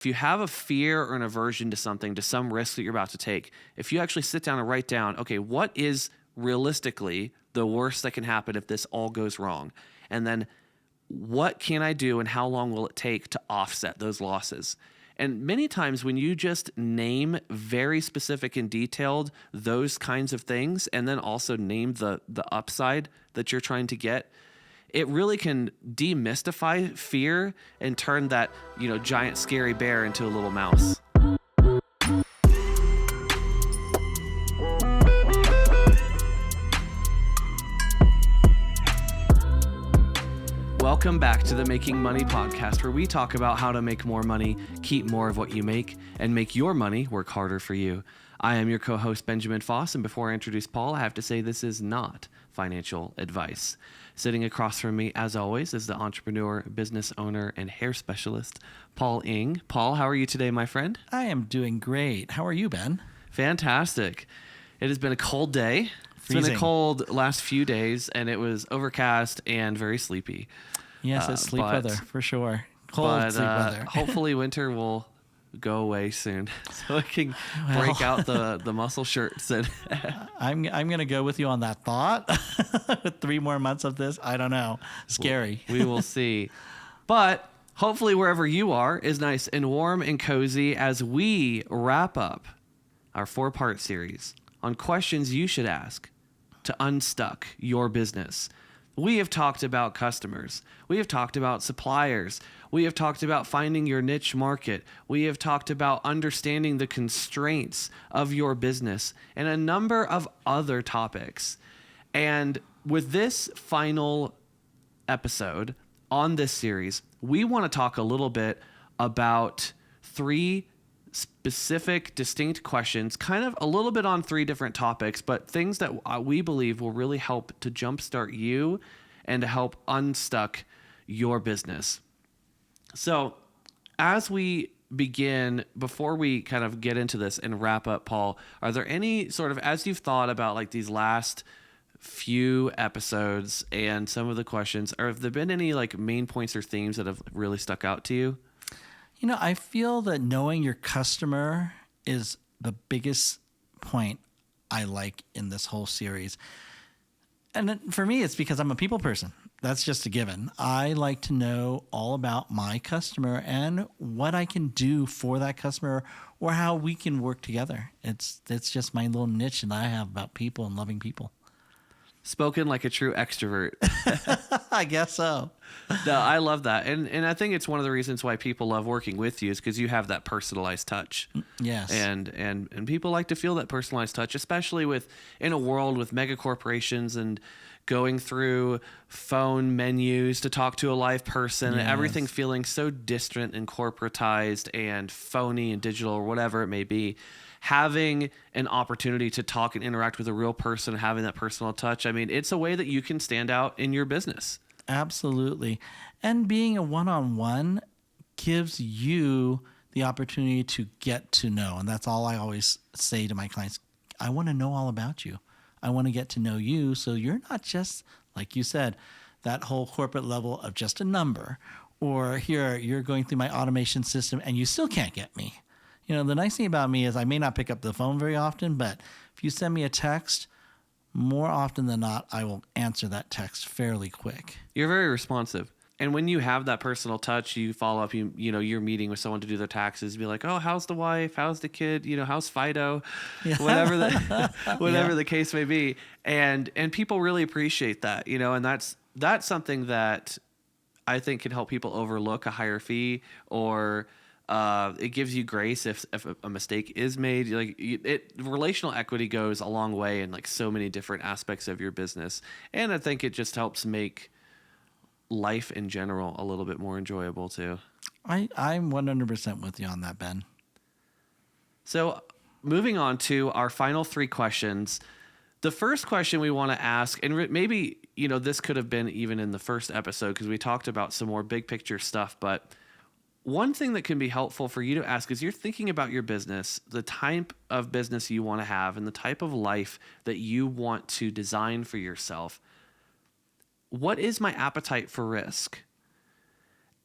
If you have a fear or an aversion to something, to some risk that you're about to take, if you actually sit down and write down, okay, what is realistically the worst that can happen if this all goes wrong? And then what can I do and how long will it take to offset those losses? And many times when you just name very specific and detailed those kinds of things, and then also name the upside that you're trying to get, it really can demystify fear and turn that, giant scary bear into a little mouse. Welcome back to the Making Money podcast, where we talk about how to make more money, keep more of what you make, and make your money work harder for you. I am your co-host, Benjamin Foss, and before I introduce Paul, I have to say this is not financial advice. Sitting across from me, as always, is the entrepreneur, business owner, and hair specialist, Paul Ng. Paul, how are you today, my friend? I am doing great. How are you, Ben? Fantastic. It has been a cold day. It's Freezing. been a cold last few days, and it was overcast and very sleepy. Yes, it's sleep weather for sure. Cold sleep weather. Hopefully winter will go away soon, so I can break out the muscle shirts. And I'm gonna go with you on that thought. With 3 more months of this, I don't know. Scary. We will see. But hopefully wherever you are is nice and warm and cozy as we wrap up our 4-part series on questions you should ask to unstuck your business. We have talked about customers. We have talked about suppliers. We have talked about finding your niche market. We have talked about understanding the constraints of your business and a number of other topics. And with this final episode on this series, we want to talk a little bit about 3 specific, distinct questions, kind of a little bit on 3 different topics, but things that we believe will really help to jumpstart you and to help unstuck your business. So as we begin, before we kind of get into this and wrap up, Paul, are there any sort of, as you've thought about like these last few episodes and some of the questions, or have there been any like main points or themes that have really stuck out to you? I feel that knowing your customer is the biggest point I like in this whole series. And for me, it's because I'm a people person. That's just a given. I like to know all about my customer and what I can do for that customer or how we can work together. It's just my little niche that I have about people and loving people. Spoken like a true extrovert. I guess so. No, I love that. And I think it's one of the reasons why people love working with you is because you have that personalized touch. Yes. And people like to feel that personalized touch, especially in a world with mega corporations and going through phone menus to talk to a live person, and everything feeling so distant and corporatized and phony and digital or whatever it may be. Having an opportunity to talk and interact with a real person, having that personal touch, I mean, it's a way that you can stand out in your business. Absolutely. And being a one-on-one gives you the opportunity to get to know. And that's all I always say to my clients. I want to know all about you. I want to get to know you so you're not just, like you said, that whole corporate level of just a number. Or here, you're going through my automation system and you still can't get me. The nice thing about me is I may not pick up the phone very often, but if you send me a text, more often than not, I will answer that text fairly quick. You're very responsive. And when you have that personal touch, you follow up, you're meeting with someone to do their taxes, be like, oh, how's the wife? How's the kid? How's Fido? Yeah. Whatever the case may be. And people really appreciate that, and that's something that I think can help people overlook a higher fee, or it gives you grace if a mistake is made. Relational equity goes a long way in like so many different aspects of your business. And I think it just helps make life in general a little bit more enjoyable too. I'm 100% with you on that, Ben. So moving on to our final 3 questions. The first question we want to ask, and maybe, this could have been even in the first episode because we talked about some more big picture stuff, but one thing that can be helpful for you to ask is you're thinking about your business, the type of business you want to have, and the type of life that you want to design for yourself. What is my appetite for risk?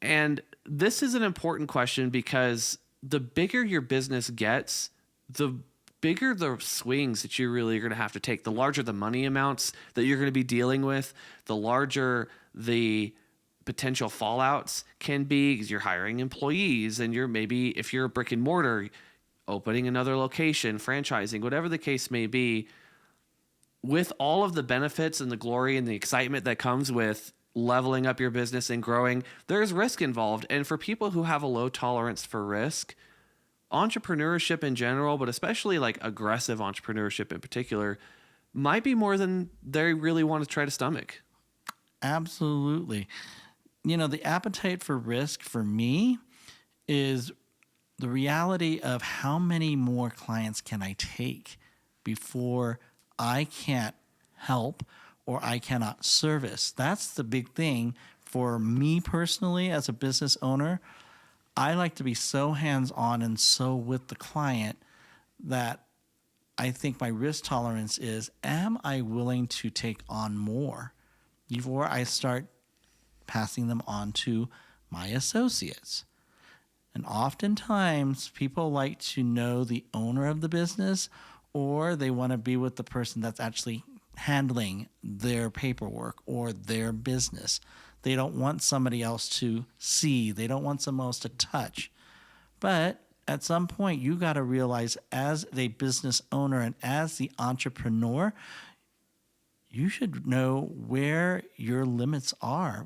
And this is an important question because the bigger your business gets, the bigger the swings that you really are going to have to take. The larger the money amounts that you're going to be dealing with, the larger the potential fallouts can be, because you're hiring employees and you're maybe, if you're a brick and mortar, opening another location, franchising, whatever the case may be. With all of the benefits and the glory and the excitement that comes with leveling up your business and growing, there's risk involved. And for people who have a low tolerance for risk, entrepreneurship in general, but especially like aggressive entrepreneurship in particular, might be more than they really want to try to stomach. Absolutely. The appetite for risk for me is the reality of how many more clients can I take before I can't help or I cannot service. That's the big thing for me personally as a business owner. I like to be so hands-on and so with the client that I think my risk tolerance is, am I willing to take on more before I start passing them on to my associates? And oftentimes people like to know the owner of the business, or they want to be with the person that's actually handling their paperwork or their business. They don't want somebody else to see. They don't want someone else to touch. But at some point, you got to realize, as the business owner and as the entrepreneur, you should know where your limits are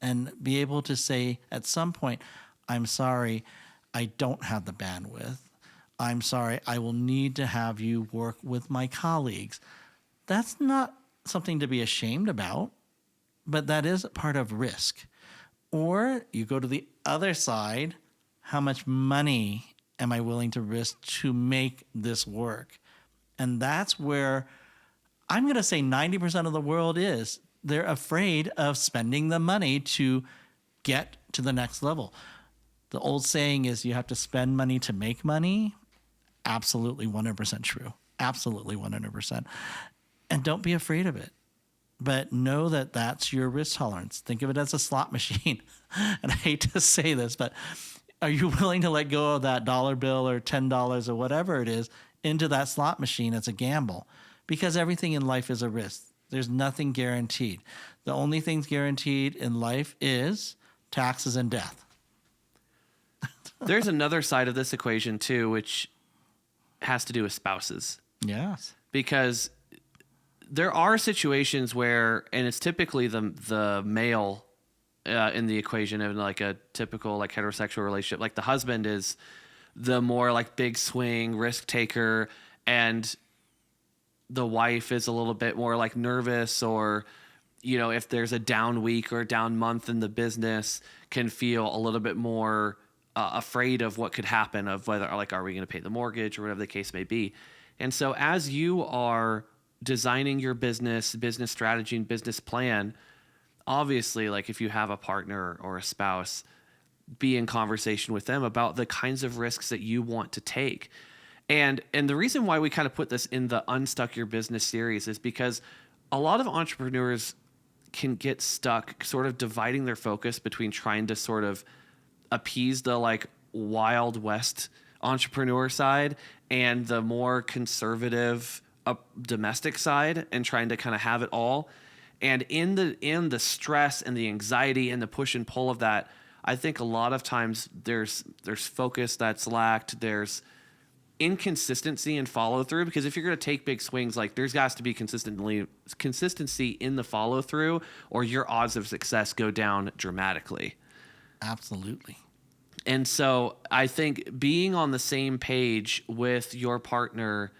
and be able to say at some point, I'm sorry, I don't have the bandwidth. I'm sorry, I will need to have you work with my colleagues. That's not something to be ashamed about, but that is part of risk. Or you go to the other side, how much money am I willing to risk to make this work? And that's where I'm going to say 90% of the world is. They're afraid of spending the money to get to the next level. The old saying is you have to spend money to make money. Absolutely 100% true. Absolutely 100%. And don't be afraid of it. But know that that's your risk tolerance. Think of it as a slot machine. And I hate to say this, but are you willing to let go of that dollar bill or $10 or whatever it is into that slot machine as a gamble? Because everything in life is a risk. There's nothing guaranteed. The only things guaranteed in life is taxes and death. There's another side of this equation too, which has to do with spouses. Yes. Because there are situations where, and it's typically the male in the equation in like a typical like heterosexual relationship. Like the husband is the more like big swing risk taker, and the wife is a little bit more like nervous, or if there's a down week or a down month in the business, can feel a little bit more afraid of what could happen, of whether, like, are we going to pay the mortgage or whatever the case may be. And so as you are designing your business strategy and business plan, obviously, like if you have a partner or a spouse, be in conversation with them about the kinds of risks that you want to take. And the reason why we kind of put this in the Unstuck Your Business series is because a lot of entrepreneurs can get stuck sort of dividing their focus between trying to sort of appease the like Wild West entrepreneur side and the more conservative domestic side, and trying to kind of have it all. And in the stress and the anxiety and the push and pull of that, I think a lot of times there's focus that's lacked. There's inconsistency and follow through, because if you're going to take big swings, like there's got to be consistency in the follow through, or your odds of success go down dramatically. Absolutely. And so I think being on the same page with your partner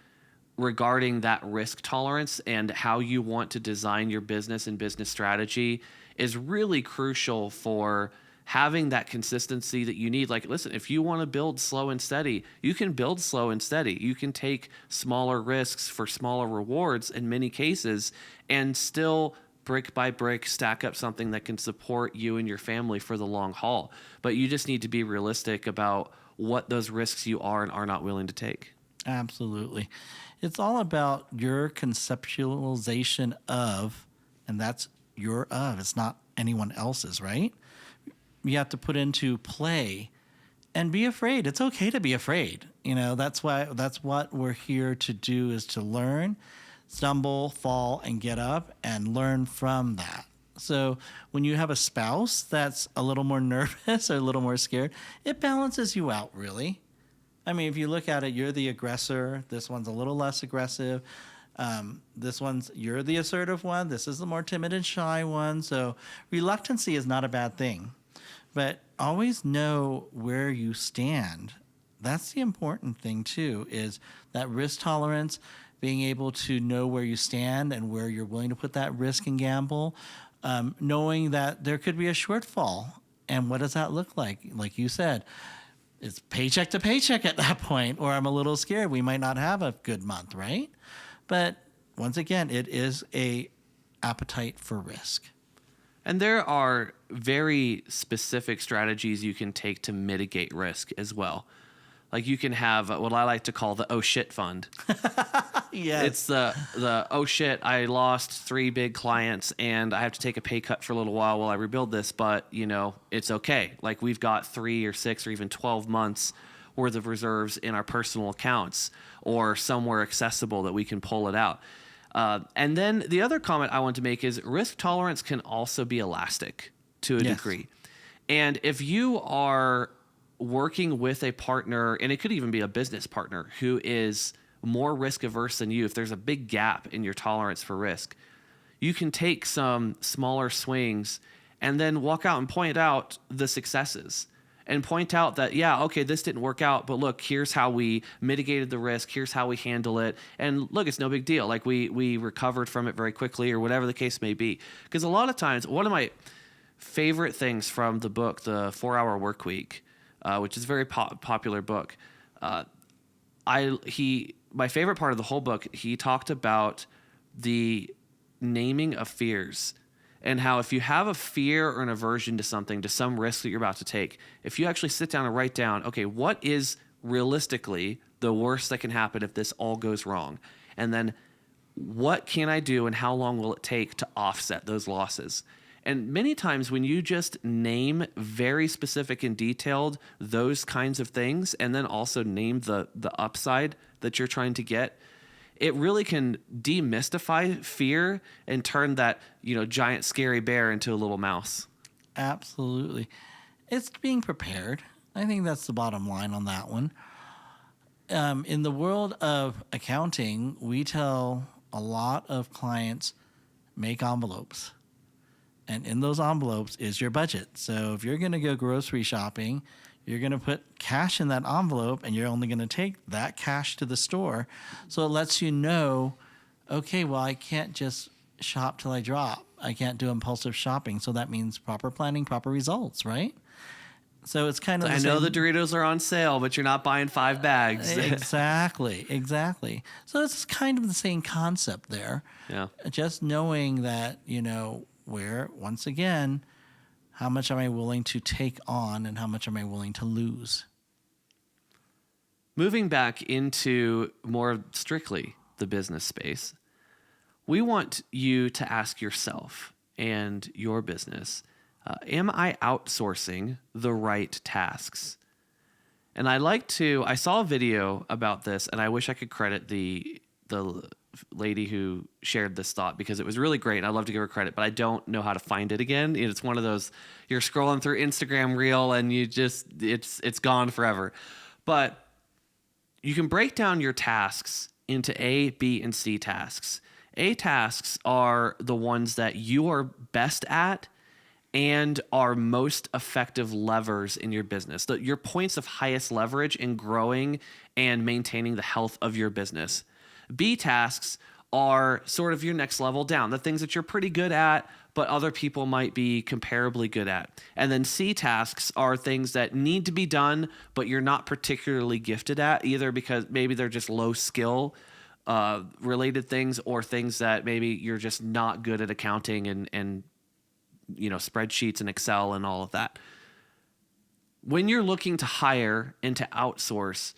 regarding that risk tolerance and how you want to design your business and business strategy is really crucial for having that consistency that you need. Like, listen, if you want to build slow and steady, you can build slow and steady. You can take smaller risks for smaller rewards in many cases, and still brick by brick stack up something that can support you and your family for the long haul. But you just need to be realistic about what those risks you are and are not willing to take. Absolutely. It's all about your conceptualization of, and that's your of. It's not anyone else's, right? You have to put into play And be afraid. It's okay to be afraid. That's what we're here to do, is to learn, stumble, fall, and get up and learn from that. So when you have a spouse that's a little more nervous or a little more scared, it balances you out, really. I mean, if you look at it, you're the aggressor. This one's a little less aggressive. You're the assertive one. This is the more timid and shy one. So reluctancy is not a bad thing, but always know where you stand. That's the important thing too, is that risk tolerance, being able to know where you stand and where you're willing to put that risk and gamble, knowing that there could be a shortfall. And what does that look like? Like you said, it's paycheck to paycheck at that point, or I'm a little scared. We might not have a good month, right? But once again, it is a appetite for risk. And there are very specific strategies you can take to mitigate risk as well. Like you can have what I like to call the oh shit fund. Yes. It's the oh shit, I lost 3 big clients and I have to take a pay cut for a little while I rebuild this, but it's okay. Like we've got 3 or 6 or even 12 months worth of reserves in our personal accounts or somewhere accessible that we can pull it out. And then the other comment I want to make is risk tolerance can also be elastic to a degree. And if you are working with a partner, and it could even be a business partner who is more risk averse than you, if there's a big gap in your tolerance for risk, you can take some smaller swings and then walk out and point out the successes and point out that, okay, this didn't work out, but look, here's how we mitigated the risk. Here's how we handle it. And look, it's no big deal. Like we recovered from it very quickly, or whatever the case may be. Because a lot of times, one of my favorite things from the book, The 4-Hour Workweek, which is a very popular book, my favorite part of the whole book, he talked about the naming of fears. And how if you have a fear or an aversion to something, to some risk that you're about to take, if you actually sit down and write down, okay, what is realistically the worst that can happen if this all goes wrong? And then what can I do and how long will it take to offset those losses? And many times when you just name very specific and detailed those kinds of things, and then also name the upside that you're trying to get, it really can demystify fear and turn that, giant scary bear into a little mouse. Absolutely. It's being prepared. I think that's the bottom line on that one. In the world of accounting, we tell a lot of clients, make envelopes. And in those envelopes is your budget. So if you're going to go grocery shopping, you're going to put cash in that envelope, and you're only going to take that cash to the store. So it lets you know, okay, well, I can't just shop till I drop. I can't do impulsive shopping. So that means proper planning, proper results, right? So it's kind of I know the Doritos are on sale, but you're not buying 5 bags. Exactly. So it's kind of the same concept there. Yeah. Just knowing that, where, once again, how much am I willing to take on and how much am I willing to lose? Moving back into more strictly the business space, we want you to ask yourself and your business, am I outsourcing the right tasks? And I saw a video about this, and I wish I could credit the lady who shared this thought, because it was really great and I'd love to give her credit, but I don't know how to find it again. It's one of those, you're scrolling through Instagram reel and it's gone forever. But you can break down your tasks into A, B, and C tasks. A tasks are the ones that you are best at and are most effective levers in your business. Your points of highest leverage in growing and maintaining the health of your business. B tasks are sort of your next level down, the things that you're pretty good at, but other people might be comparably good at. And then C tasks are things that need to be done, but you're not particularly gifted at, either because maybe they're just low skill related things, or things that maybe you're just not good at accounting and spreadsheets and Excel and all of that. When you're looking to hire and to outsource,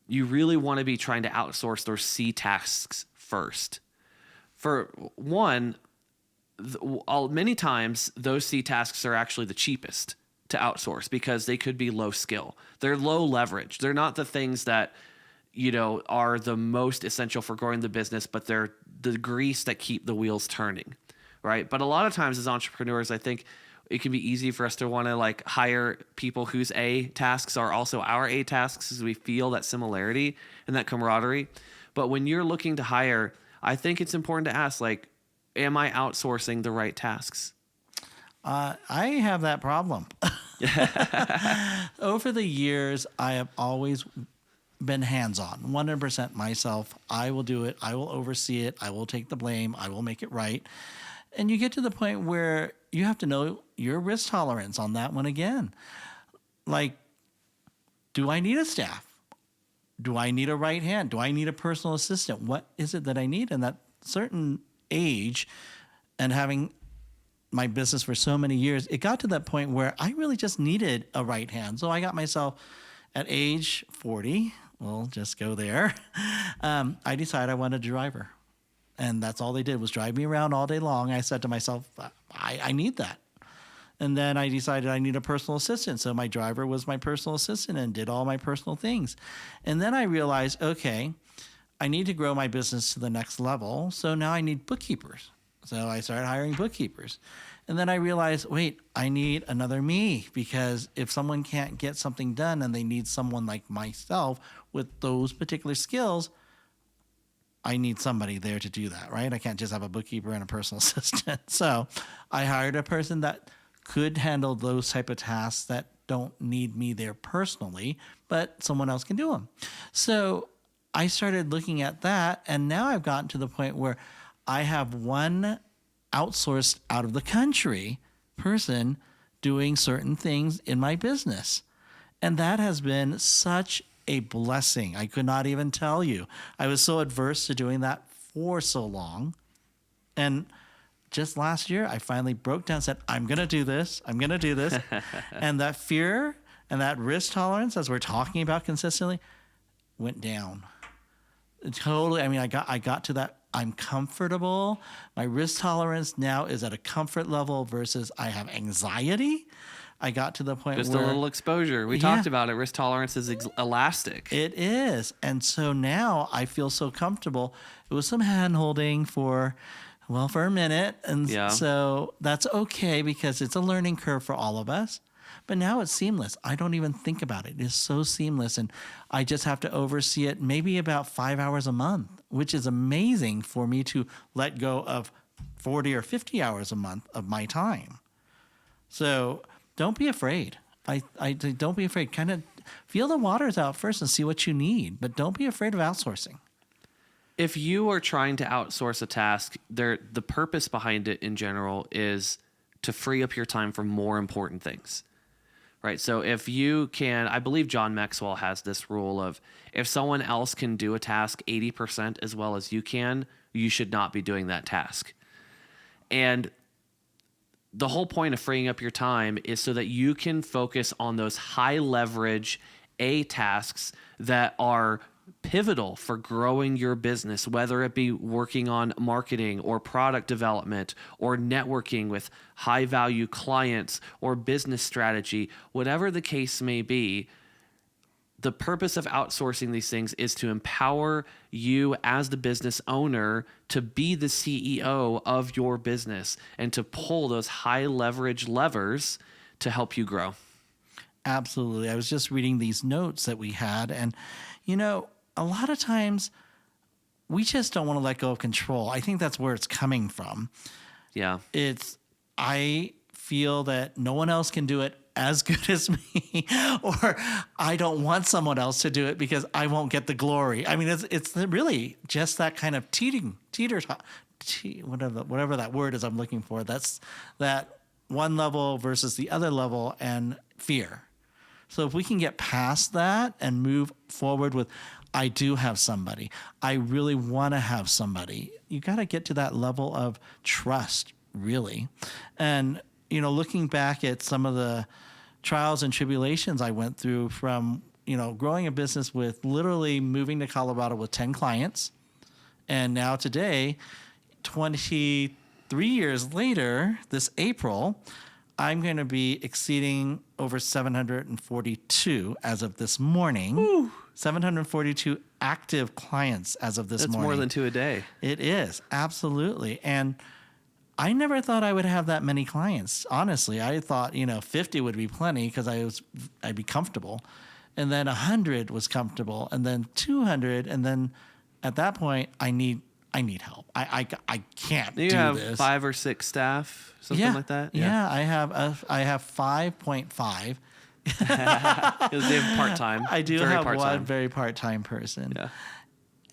you really want to be trying to outsource those C tasks first. For one, many times those C tasks are actually the cheapest to outsource because they could be low skill. They're low leverage. They're not the things that, are the most essential for growing the business, but they're the grease that keep the wheels turning, right? But a lot of times as entrepreneurs, I think it can be easy for us to want to like hire people whose A tasks are also our A tasks, as we feel that similarity and that camaraderie. But when you're looking to hire, I think it's important to ask, like, am I outsourcing the right tasks? I have that problem. Over the years, I have always been hands-on, 100% myself. I will do it. I will oversee it. I will take the blame. I will make it right. And you get to the point where you have to know your risk tolerance on that one again. Like, do I need a staff? Do I need a right hand? Do I need a personal assistant? What is it that I need? And that certain age and having my business for so many years, it got to that point where I really just needed a right hand. So I got myself at age 40, we'll just go there. I decided I wanted a driver. And that's all they did was drive me around all day long. I said to myself, I need that. And then I decided I need a personal assistant. So my driver was my personal assistant and did all my personal things. And then I realized, okay, I need to grow my business to the next level. So now I need bookkeepers. So I started hiring bookkeepers. And then I realized, wait, I need another me, because if someone can't get something done and they need someone like myself with those particular skills, I need somebody there to do that, right? I can't just have a bookkeeper and a personal assistant. So I hired a person that could handle those type of tasks that don't need me there personally, but someone else can do them. So I started looking at that, and now I've gotten to the point where I have one outsourced out of the country person doing certain things in my business. And that has been such a blessing. I could not even tell you. I was so adverse to doing that for so long. And just last year, I finally broke down and said, I'm going to do this. I'm going to do this. And that fear and that risk tolerance, as we're talking about consistently, went down. Totally. I mean, I got to that. I'm comfortable. My risk tolerance now is at a comfort level versus I have anxiety. I got to the point just where a little exposure. We talked about it. Risk tolerance is elastic. It is. And so now I feel so comfortable. It was some hand holding for a minute. And so that's okay because it's a learning curve for all of us. But now it's seamless. I don't even think about it. It's so seamless. And I just have to oversee it maybe about 5 hours a month, which is amazing for me to let go of 40 or 50 hours a month of my time. So don't be afraid. I don't be afraid. Kind of feel the waters out first and see what you need. But don't be afraid of outsourcing. If you are trying to outsource a task, the purpose behind it in general is to free up your time for more important things. Right. So if you can, I believe John Maxwell has this rule of if someone else can do a task 80% as well as you can, you should not be doing that task. And the whole point of freeing up your time is so that you can focus on those high leverage A tasks that are pivotal for growing your business, whether it be working on marketing or product development or networking with high value clients or business strategy, whatever the case may be. The purpose of outsourcing these things is to empower you as the business owner to be the CEO of your business and to pull those high leverage levers to help you grow. Absolutely. I was just reading these notes that we had, and a lot of times we just don't want to let go of control. I think that's where it's coming from. Yeah. I feel that no one else can do it as good as me, or I don't want someone else to do it because I won't get the glory. I mean, it's really just that kind of whatever that word is I'm looking for. That's that one level versus the other level and fear. So if we can get past that and move forward with, I do have somebody, I really want to have somebody, you got to get to that level of trust, really. And, looking back at some of the trials and tribulations I went through from, growing a business with literally moving to Colorado with 10 clients. And now today, 23 years later, this April, I'm going to be exceeding over 742 as of this morning. 742 active clients as of this That's morning. more than 2 a day. It is, absolutely. And I never thought I would have that many clients. Honestly, I thought, 50 would be plenty because I'd be comfortable. And then 100 was comfortable, and then 200, and then at that point I need help. I can't You do have this. 5 or 6 staff, something like that? Yeah, I have 5.5. Because they have part-time. I do very have part-time. one very part-time person. Yeah.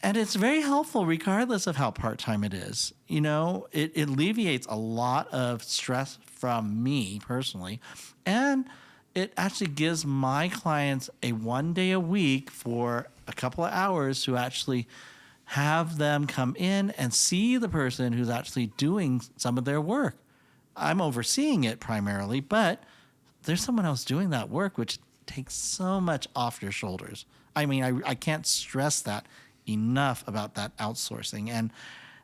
And it's very helpful regardless of how part-time it is. It alleviates a lot of stress from me personally. And it actually gives my clients a 1 day a week for a couple of hours to actually have them come in and see the person who's actually doing some of their work. I'm overseeing it primarily, but there's someone else doing that work, which takes so much off your shoulders. I mean, I can't stress that enough about that outsourcing. And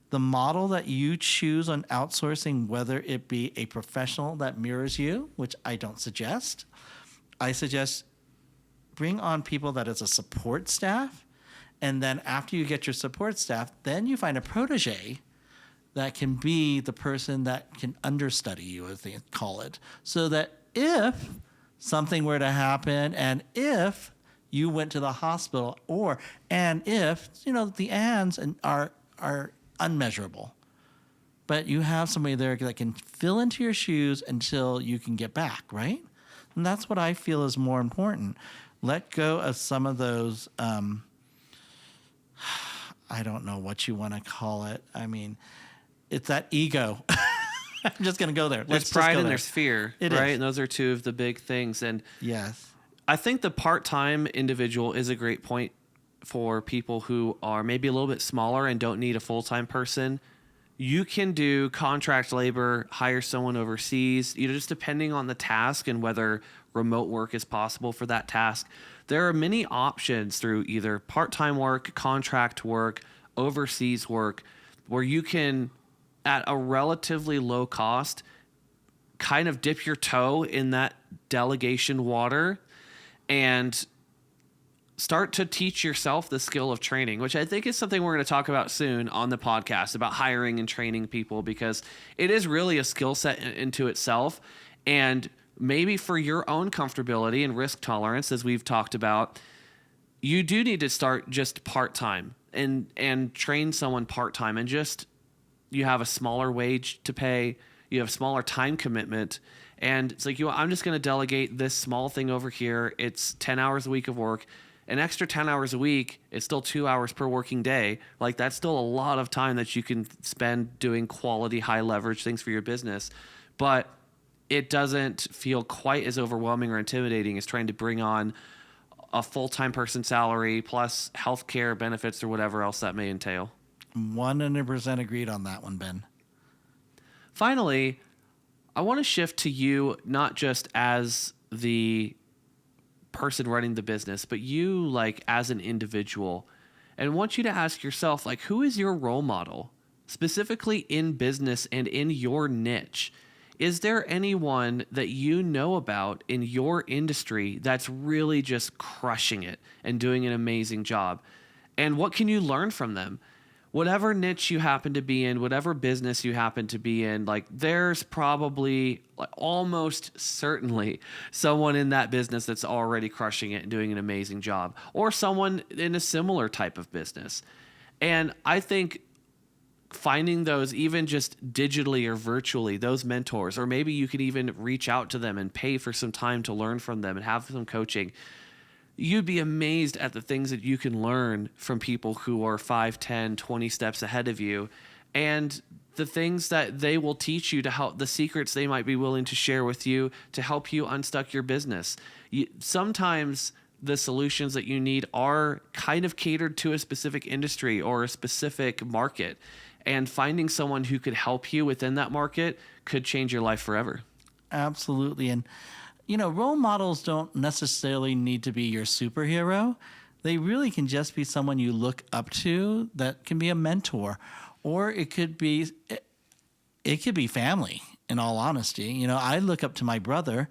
the model that you choose on outsourcing, whether it be a professional that mirrors you, which I don't suggest, I suggest bring on people that is a support staff. And then after you get your support staff, then you find a protege that can be the person that can understudy you, as they call it. So that if something were to happen, and if you went to the hospital, and if, the ands are unmeasurable, but you have somebody there that can fill into your shoes until you can get back, right? And that's what I feel is more important. Let go of some of those, I don't know what you want to call it. I mean, it's that ego. I'm just going to go there. There's pride and there's fear, It right? is. And those are two of the big things. And Yes. I think the part-time individual is a great point for people who are maybe a little bit smaller and don't need a full-time person. You can do contract labor, hire someone overseas, just depending on the task and whether remote work is possible for that task. There are many options through either part-time work, contract work, overseas work, where you can, at a relatively low cost, kind of dip your toe in that delegation water and start to teach yourself the skill of training, which I think is something we're going to talk about soon on the podcast, about hiring and training people, because it is really a skill set into itself. And maybe for your own comfortability and risk tolerance, as we've talked about, you do need to start just part-time and train someone part-time, and just, you have a smaller wage to pay, you have smaller time commitment, and it's like, I'm just going to delegate this small thing over here. It's 10 hours a week of work. An extra 10 hours a week is still 2 hours per working day. Like, that's still a lot of time that you can spend doing quality, high leverage things for your business. But it doesn't feel quite as overwhelming or intimidating as trying to bring on a full-time person salary plus healthcare benefits or whatever else that may entail. 100% agreed on that one, Ben. Finally, I want to shift to you, not just as the person running the business, but you, like, as an individual, and want you to ask yourself, like, who is your role model, specifically in business and in your niche? Is there anyone that you know about in your industry that's really just crushing it and doing an amazing job? And what can you learn from them? Whatever niche you happen to be in, whatever business you happen to be in, like, there's probably, like, almost certainly someone in that business that's already crushing it and doing an amazing job, or someone in a similar type of business. And I think finding those, even just digitally or virtually, those mentors, or maybe you can even reach out to them and pay for some time to learn from them and have some coaching. You'd be amazed at the things that you can learn from people who are 5, 10, 20 steps ahead of you, and the things that they will teach you, to help, the secrets they might be willing to share with you to help you unstuck your business. Sometimes the solutions that you need are kind of catered to a specific industry or a specific market, and finding someone who could help you within that market could change your life forever. Absolutely. And role models don't necessarily need to be your superhero. They really can just be someone you look up to that can be a mentor, or it could be family. in all honesty. You know, I look up to my brother,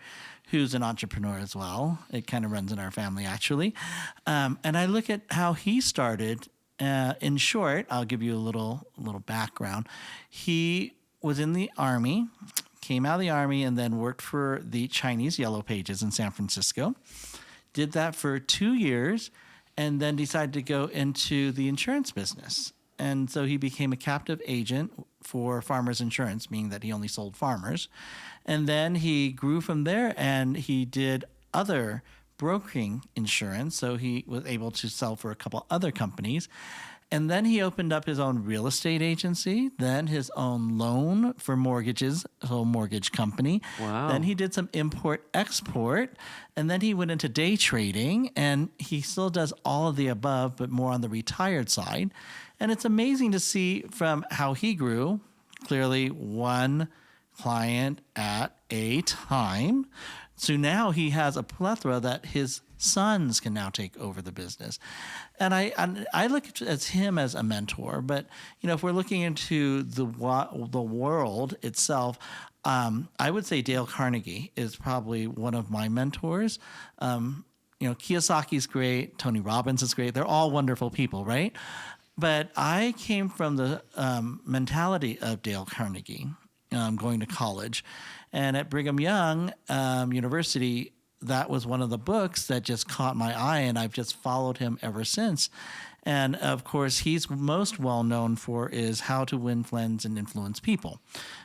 who's an entrepreneur as well. It kind of runs in our family, actually. And I look at how he started. In short, I'll give you a little background. He was in the Army, came out of the Army, and then worked for the Chinese Yellow Pages in San Francisco. Did that for 2 years, and then decided to go into the insurance business. And so he became a captive agent for Farmers Insurance, meaning that he only sold farmers. And then he grew from there, and he did other brokering insurance. So he was able to sell for a couple other companies. And then he opened up his own real estate agency, then his own loan for mortgages, whole mortgage company. Wow. Then he did some import export, and then he went into day trading, and he still does all of the above, but more on the retired side. And it's amazing to see from how he grew, clearly one client at a time. So now he has a plethora that his sons can now take over the business. And I look at him as a mentor, but you know, if we're looking into the world itself, I would say Dale Carnegie is probably one of my mentors. You know, Kiyosaki's great, Tony Robbins is great. They're all wonderful people, right? But I came from the mentality of Dale Carnegie, going to college. And at Brigham Young University, that was one of the books that just caught my eye, and I've just followed him ever since. And of course, he's most well known for is How to Win Friends and Influence People.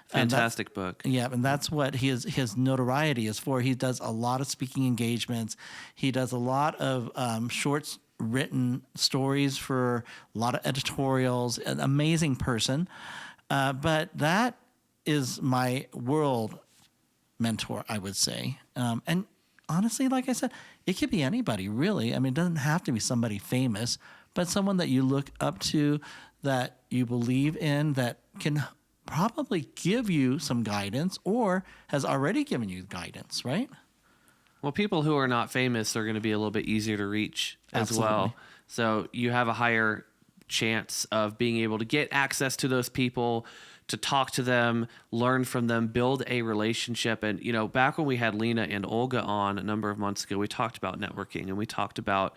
Fantastic book. Yeah, and that's what his notoriety is for. He does a lot of speaking engagements. He does a lot of shorts written stories for a lot of editorials. An amazing person. But that is my world mentor, I would say. And honestly, like I said, it could be anybody, really. I mean, it doesn't have to be somebody famous, but someone that you look up to, that you believe in, that can probably give you some guidance or has already given you guidance, right? Well, people who are not famous are going to be a little bit easier to reach as Absolutely. well. So you have a higher chance of being able to get access to those people, to talk to them, learn from them, build a relationship. And, you know, back when we had Lena and Olga on a number of months ago, we talked about networking, and we talked about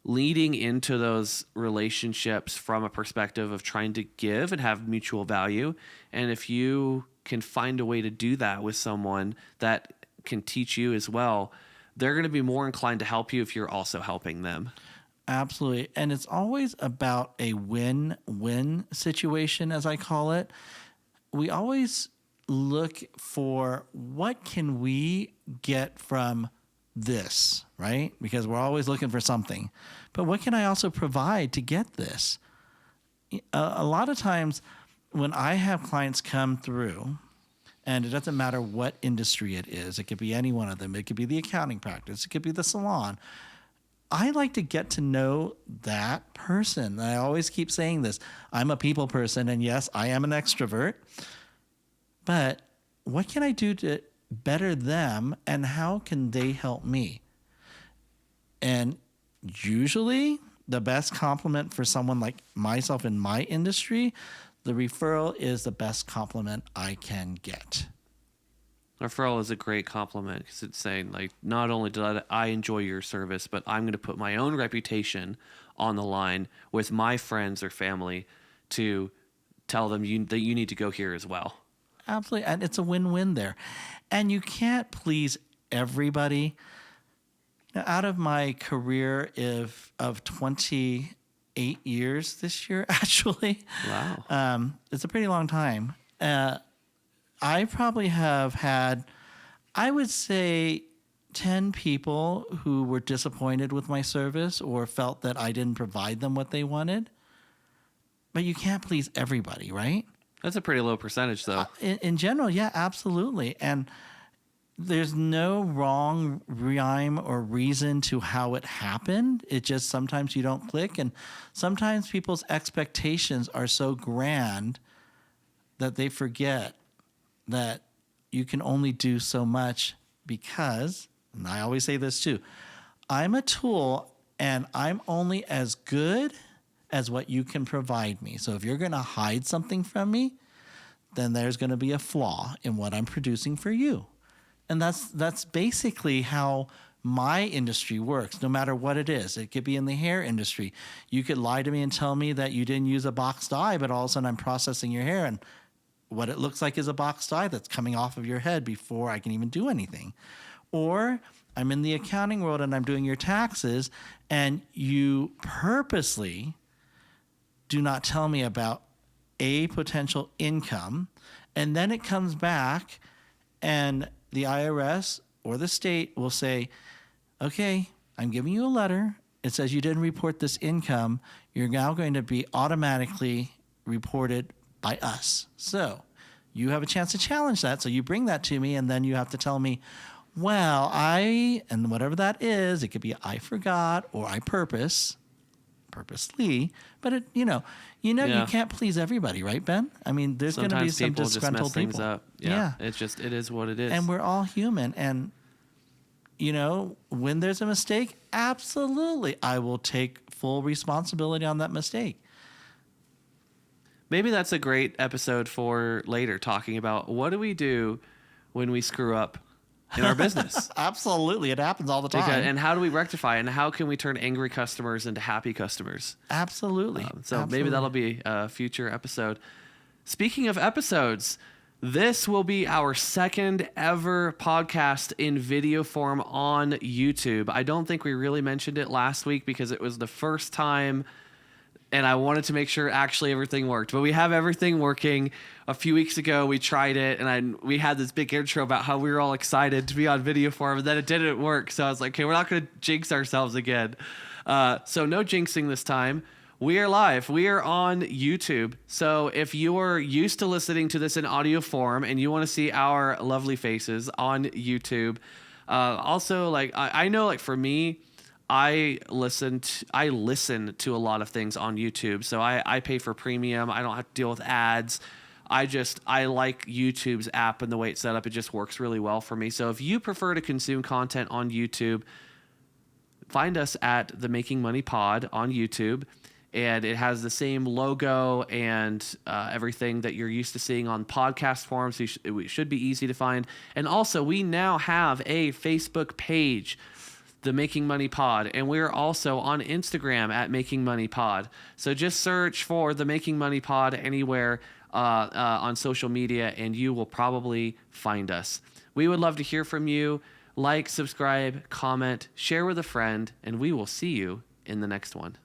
leading into those relationships from a perspective of trying to give and have mutual value. And if you can find a way to do that with someone that can teach you as well, they're going to be more inclined to help you if you're also helping them. Absolutely. And it's always about a win-win situation, as I call it. We always look for what can we get from this, right? Because we're always looking for something. But what can I also provide to get this? A lot of times when I have clients come through, and it doesn't matter what industry it is, it could be any one of them. It could be the accounting practice. It could be the salon. I like to get to know that person. I always keep saying this. I'm a people person, and yes, I am an extrovert. But what can I do to better them, and how can they help me? And usually, the best compliment for someone like myself in my industry, the referral is the best compliment I can get. Referral is a great compliment because it's saying, like, not only did I enjoy your service, but I'm going to put my own reputation on the line with my friends or family to tell them that you need to go here as well. Absolutely. And it's a win-win there. And you can't please everybody. Now, out of my career of 28 years this year, actually. Wow. It's a pretty long time. I probably have had, I would say, 10 people who were disappointed with my service or felt that I didn't provide them what they wanted. But you can't please everybody, right? That's a pretty low percentage, though. In general, yeah, absolutely. And there's no wrong rhyme or reason to how it happened. It just sometimes you don't click. And sometimes people's expectations are so grand that they forget that you can only do so much because, and I always say this too, I'm a tool and I'm only as good as what you can provide me. So if you're going to hide something from me, then there's going to be a flaw in what I'm producing for you. And that's basically how my industry works, no matter what it is. It could be in the hair industry. You could lie to me and tell me that you didn't use a box dye, but all of a sudden I'm processing your hair and what it looks like is a box dye that's coming off of your head before I can even do anything. Or I'm in the accounting world and I'm doing your taxes, and you purposely do not tell me about a potential income, and then it comes back and the IRS or the state will say, okay, I'm giving you a letter. It says you didn't report this income. You're now going to be automatically reported by us. So you have a chance to challenge that. So you bring that to me, and then you have to tell me, well, and whatever that is, it could be I forgot or I purposely, but you can't please everybody, right, Ben? I mean, there's going to be some people just disgruntled mess things people. up. Yeah. It is what it is. And we're all human. And, when there's a mistake, absolutely, I will take full responsibility on that mistake. Maybe that's a great episode for later, talking about what do we do when we screw up in our business. Absolutely. It happens all the time. And how do we rectify it? And how can we turn angry customers into happy customers? Absolutely. Maybe that'll be a future episode. Speaking of episodes, this will be our second ever podcast in video form on YouTube. I don't think we really mentioned it last week because it was the first time, and I wanted to make sure actually everything worked. But we have everything working. A few weeks ago, we tried it, and we had this big intro about how we were all excited to be on video form, and then it didn't work. So I was like, okay, we're not going to jinx ourselves again. So no jinxing this time. We are live. We are on YouTube. So if you're used to listening to this in audio form and you want to see our lovely faces on YouTube, also, I know, for me, I listen to a lot of things on YouTube. So I pay for premium. I don't have to deal with ads. I like YouTube's app and the way it's set up. It just works really well for me. So if you prefer to consume content on YouTube, find us at the Making Money Pod on YouTube. And it has the same logo and everything that you're used to seeing on podcast forums. So it should be easy to find. And also, we now have a Facebook page, the Making Money Pod, and we're also on Instagram at Making Money Pod. So just search for the Making Money Pod anywhere on social media, and you will probably find us. We would love to hear from you. Like, subscribe, comment, share with a friend, and we will see you in the next one.